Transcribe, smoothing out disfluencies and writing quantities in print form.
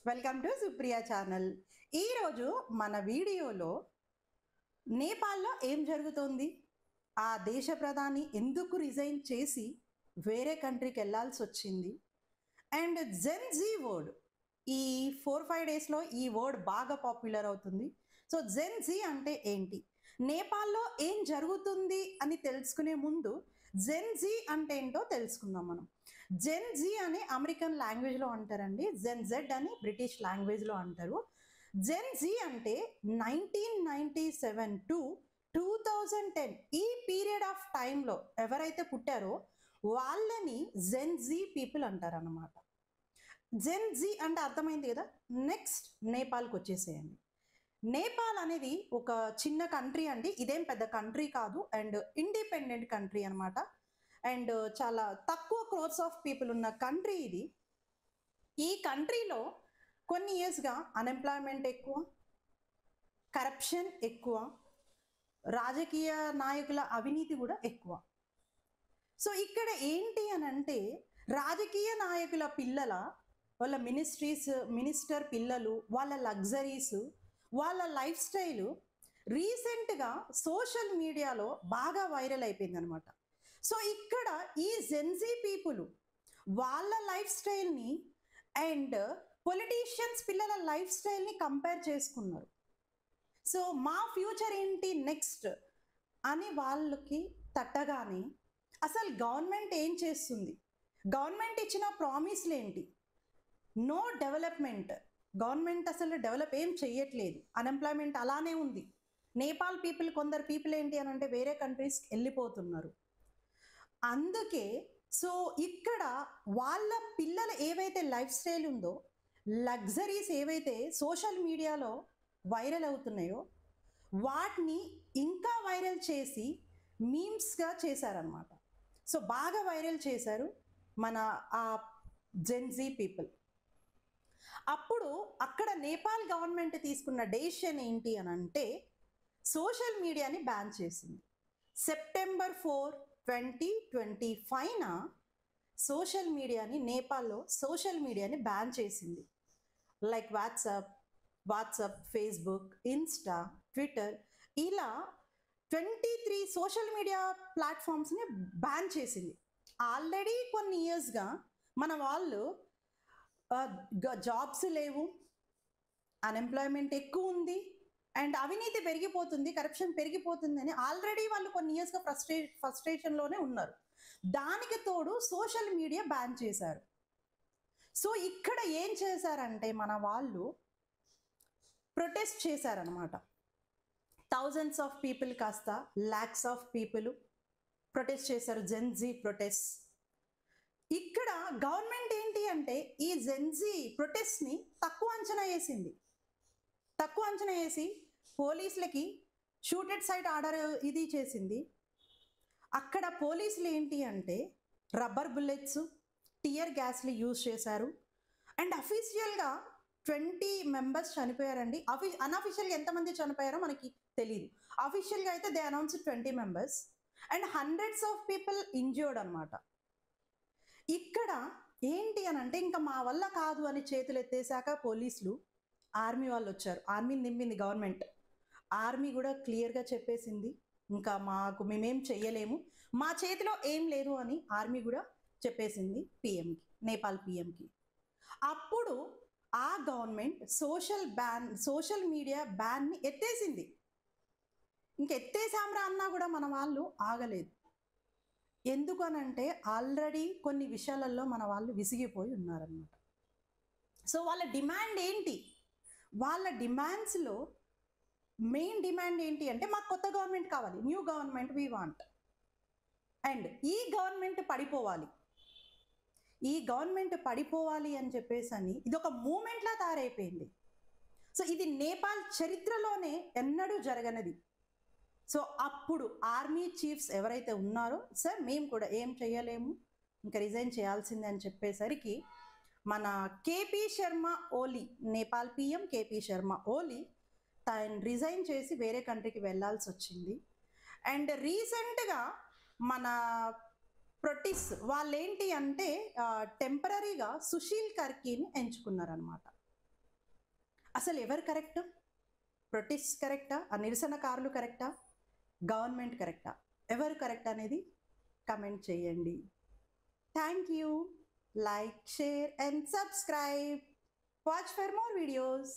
Welcome to Supriya channel. ఈరోజు మన వీడియోలో నేపాల్లో ఏం జరుగుతోంది, ఆ దేశ ప్రధాని ఎందుకు రిజైన్ చేసి వేరే కంట్రీకి వెళ్ళాల్సి వచ్చింది, అండ్ జెన్ జీ వర్డ్ ఈ 4-5 డేస్లో ఈ వర్డ్ బాగా పాపులర్ అవుతుంది. సో జెన్ జీ అంటే ఏంటి, నేపాల్లో ఏం జరుగుతుంది అని తెలుసుకునే ముందు జెన్ జీ అంటే ఏంటో తెలుసుకుందాం మనం. జెన్ జీ అని అమెరికన్ లాంగ్వేజ్లో అంటారండి, జెన్ జెడ్ అని బ్రిటిష్ లాంగ్వేజ్లో అంటారు. జెన్ జీ అంటే 1997 టు 2010 ఈ పీరియడ్ ఆఫ్ టైంలో ఎవరైతే పుట్టారో వాళ్ళని జెన్ జీ పీపుల్ అంటారన్నమాట. జెన్ జీ అంటే అర్థమైంది కదా. నెక్స్ట్ నేపాల్కి వచ్చేసేయండి. నేపాల్ అనేది ఒక చిన్న కంట్రీ అండి, ఇదేం పెద్ద కంట్రీ కాదు, అండ్ ఇండిపెండెంట్ కంట్రీ అనమాట. అండ్ చాలా తక్కువ క్రోర్స్ ఆఫ్ పీపుల్ ఉన్న కంట్రీ ఇది. ఈ కంట్రీలో కొన్ని ఇయర్స్గా అన్ఎంప్లాయ్మెంట్ ఎక్కువ, కరప్షన్ ఎక్కువ, రాజకీయ నాయకుల అవినీతి కూడా ఎక్కువ. సో ఇక్కడ ఏంటి అని అంటే రాజకీయ నాయకుల పిల్లల వాళ్ళ మినిస్టర్ పిల్లలు వాళ్ళ లగ్జరీస్ వాళ్ళ లైఫ్ స్టైలు రీసెంట్గా సోషల్ మీడియాలో బాగా వైరల్ అయిపోయింది అనమాట. సో ఇక్కడ ఈ జెన్జీ పీపుల్ వాళ్ళ లైఫ్ స్టైల్ని అండ్ పొలిటీషియన్స్ పిల్లల లైఫ్ స్టైల్ని కంపేర్ చేసుకున్నారు. సో మా ఫ్యూచర్ ఏంటి నెక్స్ట్ అని వాళ్ళకి తట్టగానే అసలు గవర్నమెంట్ ఏం చేస్తుంది, గవర్నమెంట్ ఇచ్చిన ప్రామిస్లు ఏంటి, నో డెవలప్మెంట్, గవర్నమెంట్ అసలు డెవలప్ ఏం చెయ్యట్లేదు, అన్ఎంప్లాయ్మెంట్ అలానే ఉంది. నేపాల్ పీపుల్ కొందరు పీపుల్ ఏంటి అని అంటే వేరే కంట్రీస్కి వెళ్ళిపోతున్నారు. అందుకే సో ఇక్కడ వాళ్ళ పిల్లల ఏవైతే లైఫ్ స్టైల్ ఉందో, లగ్జరీస్ ఏవైతే సోషల్ మీడియాలో వైరల్ అవుతున్నాయో వాటిని ఇంకా వైరల్ చేసి మీమ్స్గా చేశారనమాట. సో బాగా వైరల్ చేశారు మన ఆ జెన్జీ పీపుల్. అప్పుడు అక్కడ నేపాల్ గవర్నమెంట్ తీసుకున్న డెసిషన్ ఏంటి అని అంటే సోషల్ మీడియాని బ్యాన్ చేసింది. సెప్టెంబర్ 4, 2025న సోషల్ మీడియాని నేపాల్లో సోషల్ మీడియాని బ్యాన్ చేసింది. Like WhatsApp, Facebook, Insta, Twitter ఇలా 23 సోషల్ మీడియా ప్లాట్ఫామ్స్ని బ్యాన్ చేసింది. ఆల్రెడీ కొన్ని ఇయర్స్గా మన వాళ్ళు జాబ్స్ లేవు, అన్ఎంప్లాయ్మెంట్ ఎక్కువ ఉంది, అండ్ అవినీతి పెరిగిపోతుంది, కరప్షన్ పెరిగిపోతుంది అని ఆల్రెడీ వాళ్ళు కొన్ని ఇయర్స్గా ఫ్రస్ట్రేషన్లోనే ఉన్నారు. దానికి తోడు సోషల్ మీడియా బ్యాన్ చేశారు. సో ఇక్కడ ఏం చేశారంటే మన వాళ్ళు ప్రొటెస్ట్ చేశారనమాట. థౌజండ్స్ ఆఫ్ పీపుల్ కాస్త ల్యాక్స్ ఆఫ్ పీపుల్ ప్రొటెస్ట్ చేశారు, జెన్జీ ప్రొటెస్ట్. ఇక్కడ గవర్నమెంట్ ఏంటి అంటే ఈ జెన్జీ ప్రొటెస్ట్ని తక్కువ అంచనా వేసి పోలీసులకి షూటెడ్ సైట్ ఆర్డర్ ఇది చేసింది. అక్కడ పోలీసులు ఏంటి అంటే రబ్బర్ బుల్లెట్స్, టియర్ గ్యాస్లు యూజ్ చేశారు. అండ్ అఫీషియల్గా 20 మెంబర్స్ చనిపోయారండి. అన్అఫీషియల్గా ఎంతమంది చనిపోయారో మనకి తెలియదు. అఫీషియల్గా అయితే they announce 20 members and hundreds of people injured అనమాట. ఇక్కడ ఏంటి అని అంటే ఇంకా మా వల్ల కాదు అని చేతులు ఎత్తేసాక పోలీసులు, ఆర్మీ వాళ్ళు వచ్చారు. ఆర్మీని నింపింది గవర్నమెంట్. ఆర్మీ కూడా క్లియర్గా చెప్పేసింది ఇంకా మేమేం చెయ్యలేము, మా చేతిలో ఏం లేదు అని ఆర్మీ కూడా చెప్పేసింది పిఎంకి, నేపాల్ పిఎంకి. అప్పుడు ఆ గవర్నమెంట్ సోషల్ మీడియా బ్యాన్ని ఎత్తేసింది. ఇంకెత్తేసాంరా అన్నా కూడా మన వాళ్ళు ఆగలేదు. ఎందుకనంటే ఆల్రెడీ కొన్ని విషయాలలో మన వాళ్ళు విసిగిపోయి ఉన్నారన్నమాట. సో వాళ్ళ డిమాండ్ ఏంటి, వాళ్ళ డిమాండ్స్లో మెయిన్ డిమాండ్ ఏంటి అంటే మాకు కొత్త గవర్నమెంట్ కావాలి, new government we want, and ఈ గవర్నమెంట్ పడిపోవాలి అని చెప్పేసి అని ఇది ఒక మూమెంట్లా తయారైపోయింది. సో ఇది నేపాల్ చరిత్రలోనే ఎన్నడూ జరగనిది. సో అప్పుడు ఆర్మీ చీఫ్స్ ఎవరైతే ఉన్నారో సార్ మేము కూడా ఏం చేయలేము, ఇంకా రిజైన్ చేయాల్సిందే అని చెప్పేసరికి మన కేపీ శర్మ ఓలీ, నేపాల్ పిఎం కేపీ శర్మ ఓలీ తను రిజైన్ చేసి వేరే కంట్రీకి వెళ్ళాల్సి వచ్చింది. అండ్ రీసెంట్గా మన ప్రొటిస్ వాళ్ళేంటి అంటే టెంపరీగా సుశీల్ కర్కీని ఎంచుకున్నారనమాట. అసలు ఎవరు కరెక్ట్? ప్రొటెస్ట్ కరెక్టా? ఆ నిరసనకారులు కరెక్టా? గవర్నమెంట్ కరెక్టా? ఎవరు కరెక్ట్ అనేది కమెంట్ చేయండి. Thank you. Like, share and subscribe. Watch for more videos.